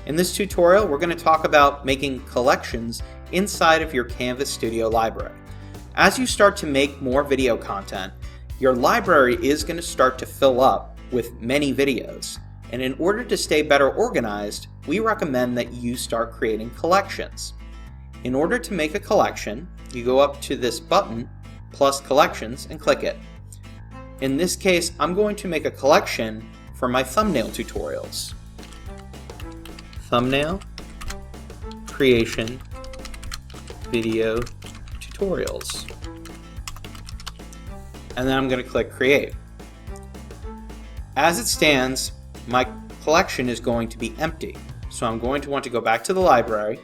In this tutorial, we're going to talk about making collections inside of your Canvas Studio library. As you start to make more video content, your library is going to start to fill up with many videos. And in order to stay better organized, we recommend that you start creating collections. In order to make a collection, you go up to this button, plus Collections, and click it. In this case, I'm going to make a collection for my thumbnail tutorials. Thumbnail creation video tutorials. And then I'm going to click Create. As it stands, my collection is going to be empty. So I'm going to want to go back to the library.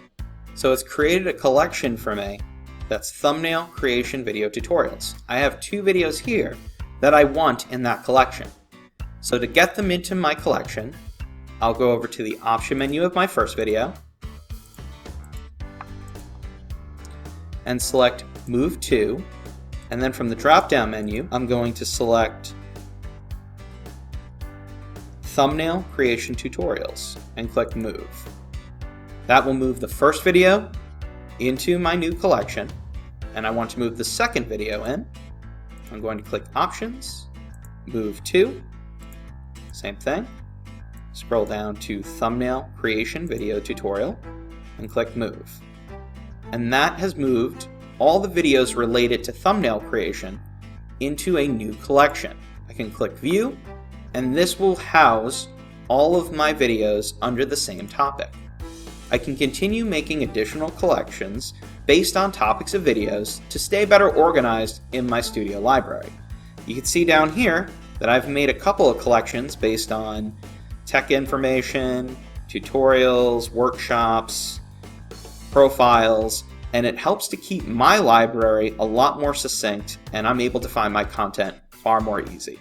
So it's created a collection for me that's thumbnail creation video tutorials. I have 2 videos here that I want in that collection. So to get them into my collection, I'll go over to the option menu of my first video and select Move To, and then from the drop-down menu, I'm going to select Thumbnail Creation Tutorials and click Move. That will move the first video into my new collection, and I want to move the second video in. I'm going to click Options, Move To, same thing. Scroll down to Thumbnail Creation Video Tutorial and click Move. And that has moved all the videos related to thumbnail creation into a new collection. I can click View, and this will house all of my videos under the same topic. I can continue making additional collections based on topics of videos to stay better organized in my studio library. You can see down here that I've made a couple of collections based on tech information, tutorials, workshops, profiles, and it helps to keep my library a lot more succinct, and I'm able to find my content far more easy.